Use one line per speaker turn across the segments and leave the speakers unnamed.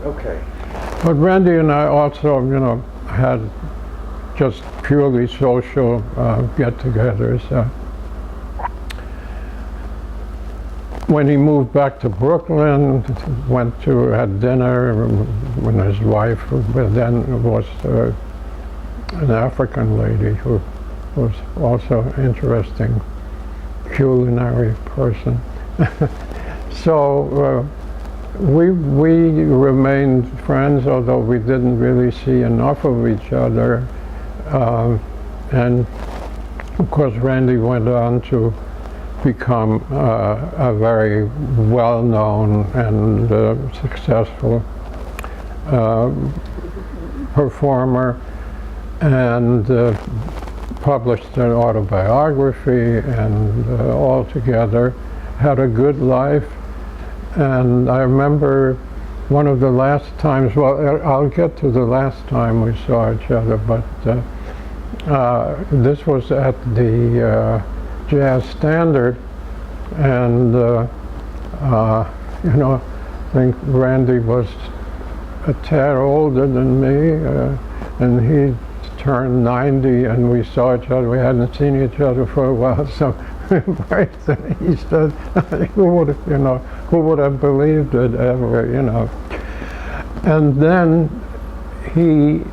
Okay.
But Randy and I also, had just purely social get-togethers. When he moved back to Brooklyn, had dinner when his wife, who then was an African lady who was also an interesting culinary person. So we remained friends, although we didn't really see enough of each other. And of course, Randy went on to become a very well-known and successful performer, and published an autobiography, and altogether had a good life. And I remember one of the last times, well, I'll get to the last time we saw each other, but this was at the Jazz Standard, and I think Randy was a tad older than me, and he turned 90, and we saw each other. We hadn't seen each other for a while, so we embraced, and he said, who would have believed it ever, And then he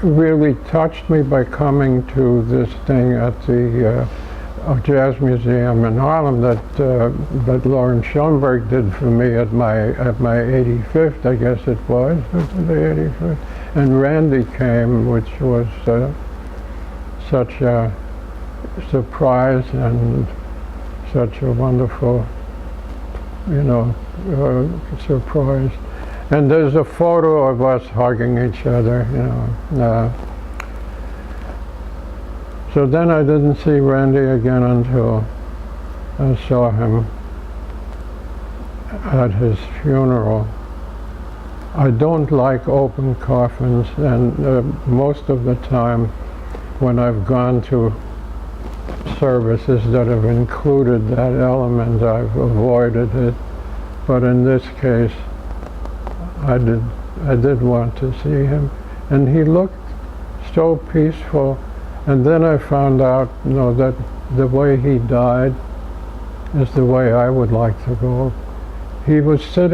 really touched me by coming to this thing at the Jazz Museum in Harlem that Lawrence Schoenberg did for me at my 85th, I guess it was the 85th. And Randy came, which was such a surprise and such a wonderful, surprise. And there's a photo of us hugging each other, So then I didn't see Randy again until I saw him at his funeral. I don't like open coffins, and most of the time when I've gone to services that have included that element, I've avoided it. But in this case, I did want to see him, and he looked so peaceful. And then I found out, that the way he died is the way I would like to go. He was at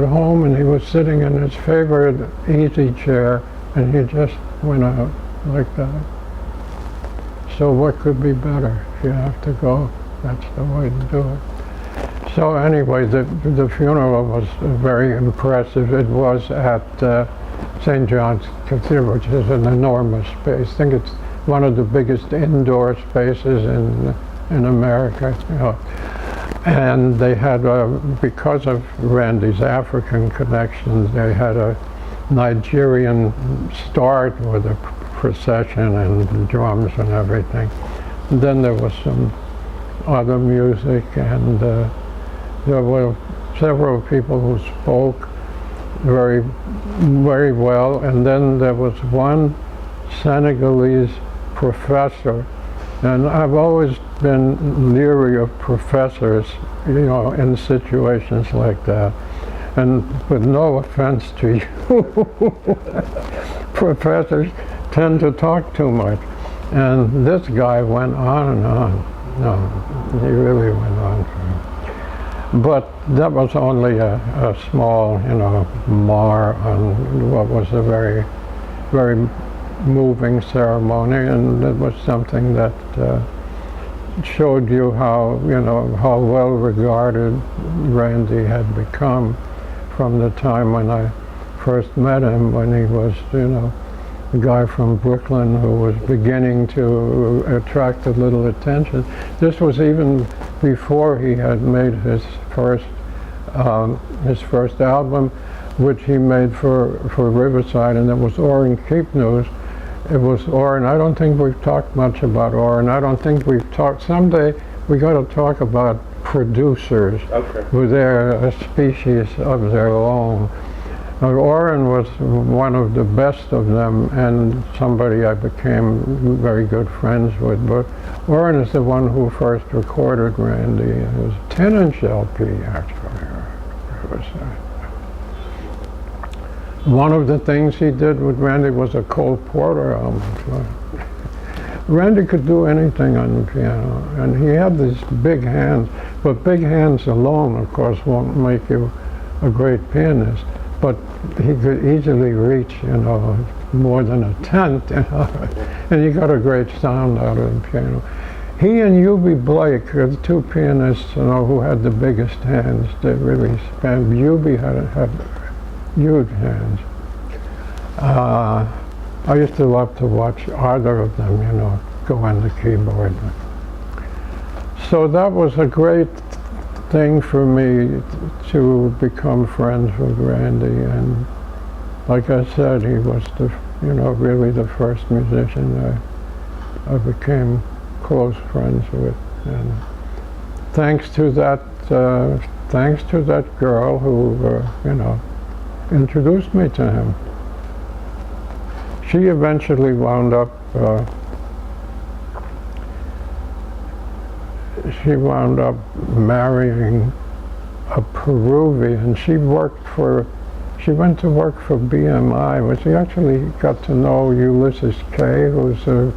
home, and he was sitting in his favorite easy chair, and he just went out like that. So what could be better? If you have to go, that's the way to do it. So anyway, the funeral was very impressive. It was at St. John's Cathedral, which is an enormous space. I think it's one of the biggest indoor spaces in America. And they had, because of Randy's African connections, they had a Nigerian start with a procession and drums and everything. And then there was some other music, and there were several people who spoke very, very well. And then there was one Senegalese professor, and I've always been leery of professors, in situations like that. And with no offense to you, professors tend to talk too much. And this guy went on and on. No, he really went on. But that was only a small, mar on what was a very, very moving ceremony, and it was something that showed you how well regarded Randy had become from the time when I first met him, when he was a guy from Brooklyn who was beginning to attract a little attention. This was even before he had made his first album, which he made for Riverside, and it was Orrin Keepnews. It was Orrin. I don't think we've talked much about Orrin. I don't think we've talked. Someday we got to talk about producers, who they're a species of their own. Orrin was one of the best of them, and somebody I became very good friends with. But Orrin is the one who first recorded Randy. It was a 10-inch LP, actually. It was, One of the things he did with Randy was a Cole Porter album. So Randy could do anything on the piano, and he had these big hands, but big hands alone, of course, won't make you a great pianist, but he could easily reach, more than a tenth, and he got a great sound out of the piano. He and Eubie Blake are the two pianists, who had the biggest hands. They really spanned. Eubie had huge hands. I used to love to watch either of them, go on the keyboard. So that was a great thing for me to become friends with Randy, and like I said, he was really the first musician I became close friends with, and thanks to that girl who introduced me to him. She eventually wound up marrying a Peruvian. She went to work for BMI, but she actually got to know Ulysses Kay, who's a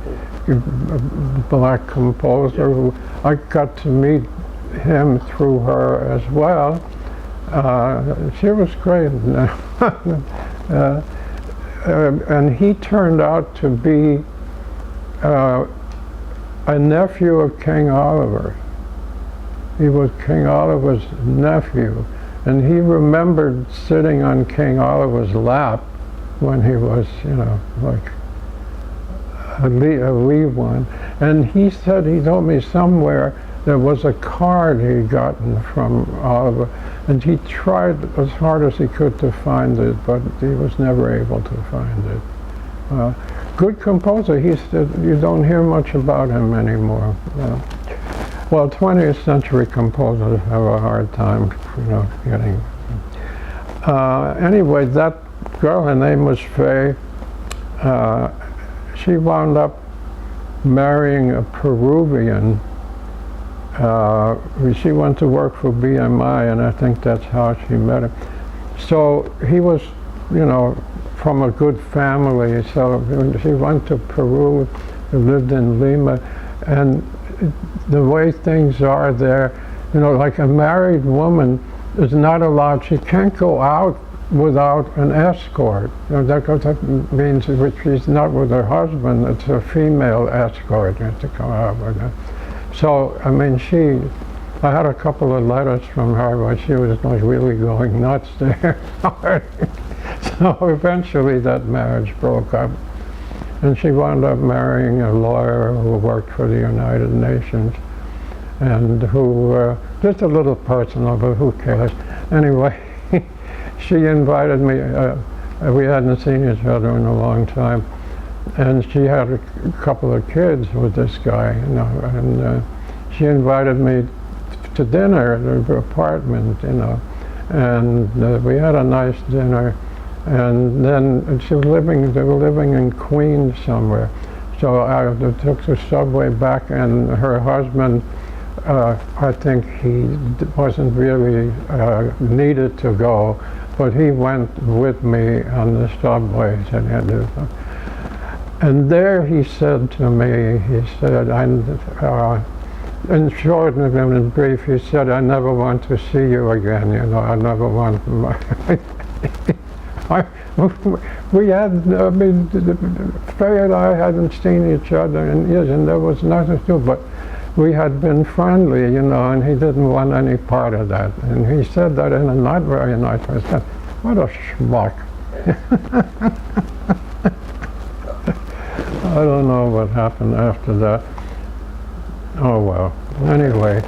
black composer. Who I got to meet him through her as well. She was great. And he turned out to be a nephew of King Oliver. He was King Oliver's nephew, and he remembered sitting on King Oliver's lap when he was, like a wee one. And he said, he told me somewhere there was a card he'd gotten from Oliver, and he tried as hard as he could to find it, but he was never able to find it. Good composer. He said you don't hear much about him anymore. Well, 20th century composers have a hard time, getting. Anyway, that girl, her name was Faye. She wound up marrying a Peruvian. She went to work for BMI, and I think that's how she met him. So he was, from a good family. So she went to Peru, lived in Lima, and the way things are there, like a married woman is not allowed. She can't go out without an escort. That means she's not with her husband. It's a female escort to come out with her. So, I mean, I had a couple of letters from her where she was like really going nuts there. So eventually that marriage broke up, and she wound up marrying a lawyer who worked for the United Nations, and who, just a little personal, but who cares. Anyway, she invited me, we hadn't seen each other in a long time, and she had a couple of kids with this guy, and she invited me to dinner at her apartment, and we had a nice dinner, and then they were living in Queens somewhere, so I took the subway back, and her husband, I think he wasn't really needed to go, but he went with me on the subway, and there he said to me, he said, in short and in brief, he said, I never want to see you again, I never want, we had, Faye and I hadn't seen each other in years, and there was nothing to do, but we had been friendly, and he didn't want any part of that. And he said that in a not very nice way. I said, what a schmuck. I don't know what happened after that. Oh well, anyway.